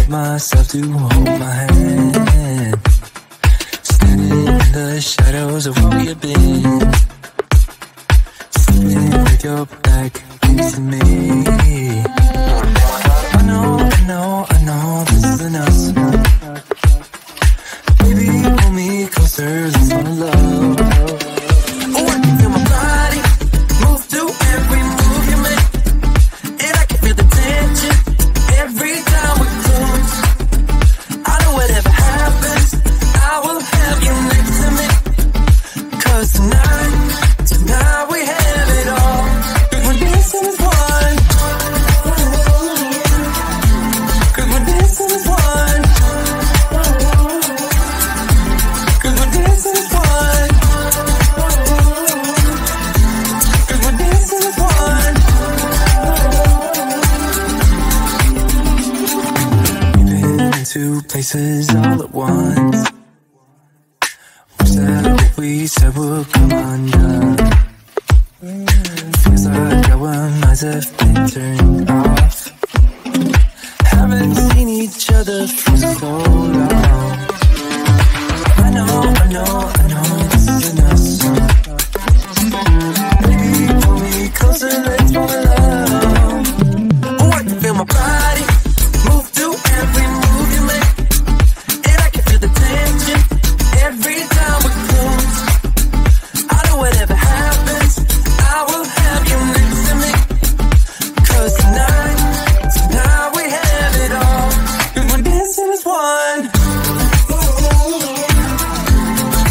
get myself to hold my hand. Standing in the shadows of where we've been, sitting with your back against me. I know this isn't us. Baby, pull me closer, let's fall in love. Oh, I can feel my body move to every move you make, and I can feel the tension every time we close. I know whatever happens, I will have you next to me. 'Cause tonight we have it all. We're dancing as one. 'Cause we're dancing as one. 'Cause we're dancing as one. 'Cause we're dancing as one. We've been in two places all at once. Wish that what we said would come undone. Feels like our minds have been turned off. Haven't seen each other for so long. I know this isn't us. Baby, pull me closer, let's fall in love. Oh, I can feel my body move to every move you make, and I can feel the tension every time we close. I know whatever happens, I will have you next to me. 'Cause tonight we have it all. 'Cause we're dancing as one.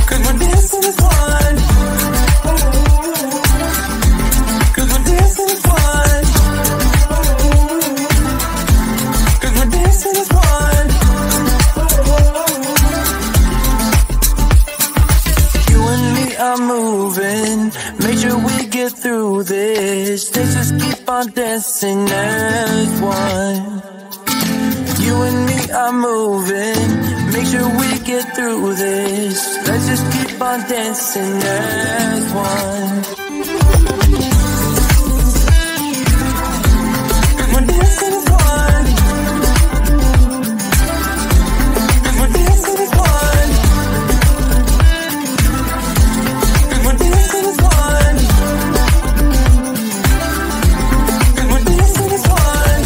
'Cause we're dancing as one. 'Cause we're dancing as one. 'Cause we're dancing as one. You and me are moving, make sure we get through this. Let's just keep on dancing as one. You and me are moving, make sure we get through this. Let's just keep on dancing as one. 'Cause we're dancing as one. 'Cause we're dancing as one. 'Cause we're dancing as one. 'Cause we're dancing as one.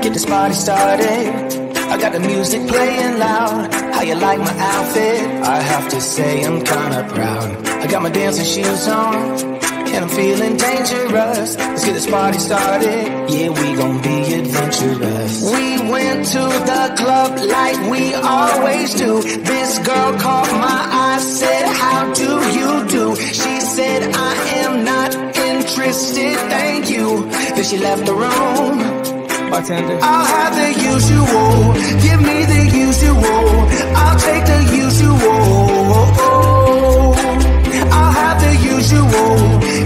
Get this party started, I got the music playing loud. How you like my outfit? I have to say I'm kinda proud. I got my dancing shoes on, and I'm feeling dangerous. Let's get this party started, yeah, we gon' be adventurous. We went to the club like we always do. This girl caught my eye, said, how do you do? She said, I am not interested, thank you. Then she left the room. Bartender, I'll have the usual, give me the usual. I'll take the usual. I'll have the usual,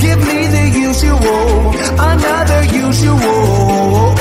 give me the usual. Another usual.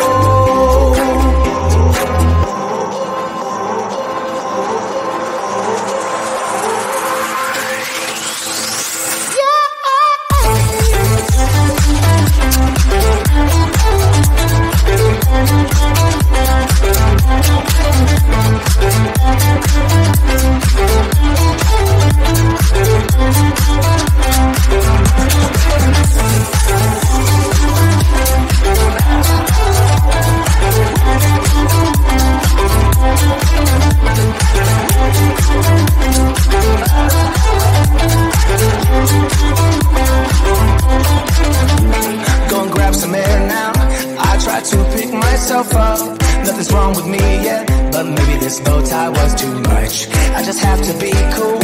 Nothing's wrong with me yet, but maybe this bow tie was too much. I just have to be cool,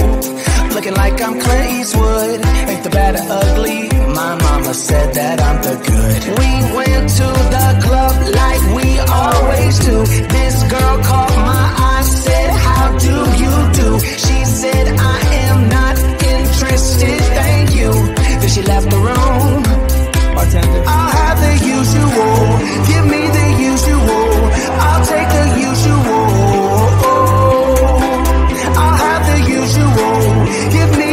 looking like I'm Clint Eastwood. Ain't the bad or ugly, my mama said that I'm the good. We went to the club like we always do. This girl caught my eye, said, how do you do? She said, I am not interested, thank you. Then she left the room. Bartender, I'll have the usual, give me the usual. I'll take the usual. I'll have the usual, give me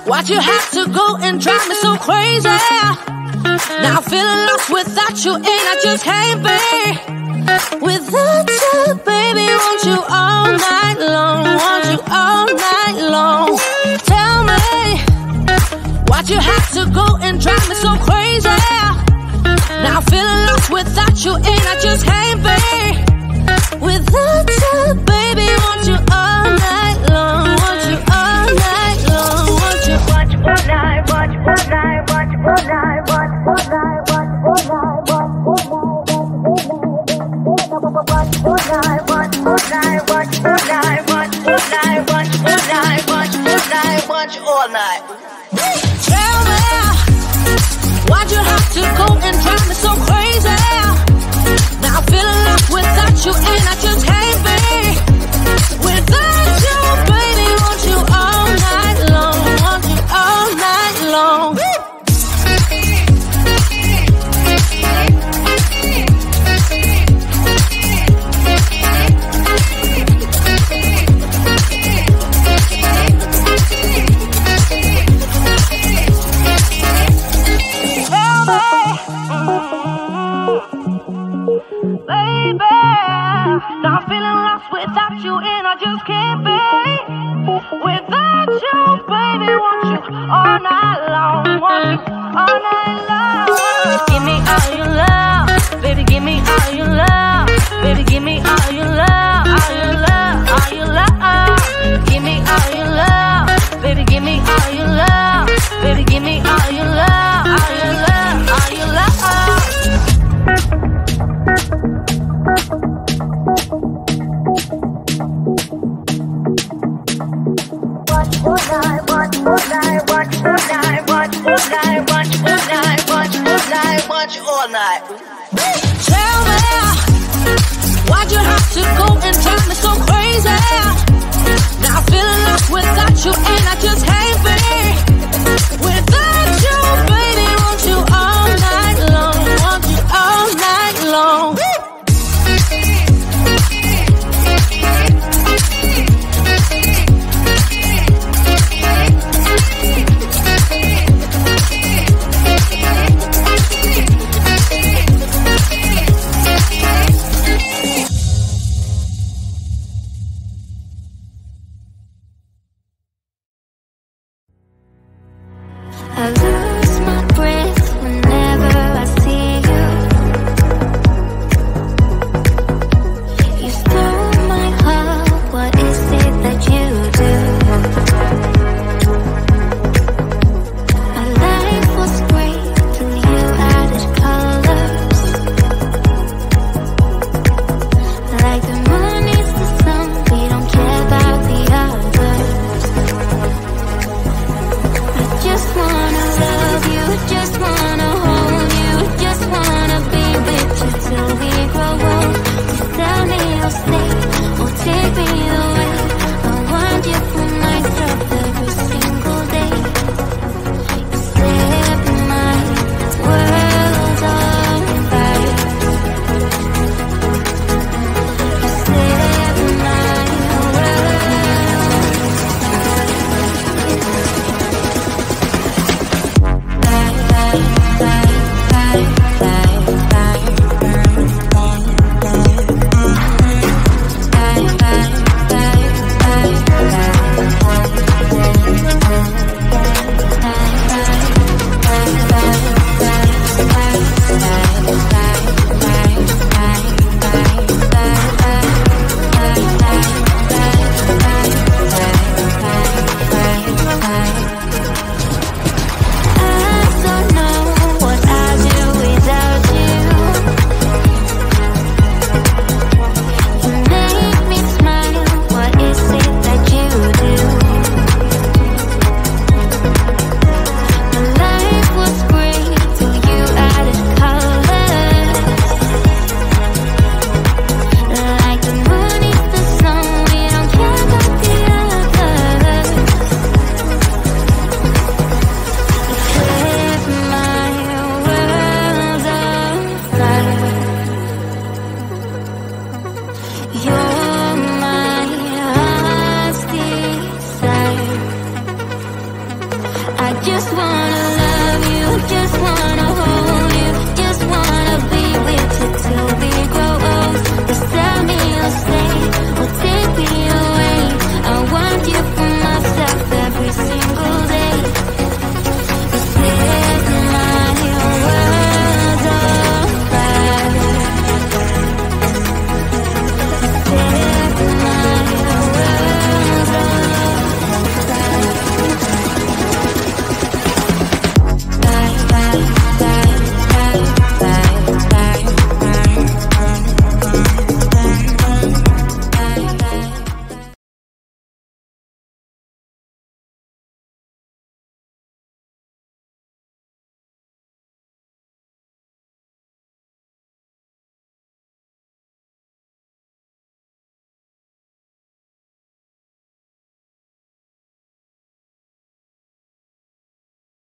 Why'd you have to go and drive me so crazy? Now I'm feeling lost without you, and I just can't be without you, baby. Want you all night long, want you all night long. Tell me, why'd you have to go and drive me so crazy? Now I'm feeling lost without you, and I just can't be without you, baby. Want you all night long, want you all night long, want you all night, watch all night, watch all night, watch all night, watch all night, watch all night, watch all night, watch all night, watch all night, watch all night, watch all night, watch all night. Tell me, why'd you have to go and drive me so crazy? Now I'm feeling lost without you, and I just can't be without you, baby. Want you all night long, want you all night long. Baby, now I'm feeling lost without you, and I just can't be without you, baby. Want you all night long, want you all night long. Give me all your love, baby. Give me all your love, baby. Give me all your love, all your love, all your love. Give me all your love, baby. Give me all your love, baby. Give me all your love, all your love, all your love. All night. Tell me, why'd you have to go and drive me so crazy? Now I'm feeling lost without you, and I just can't be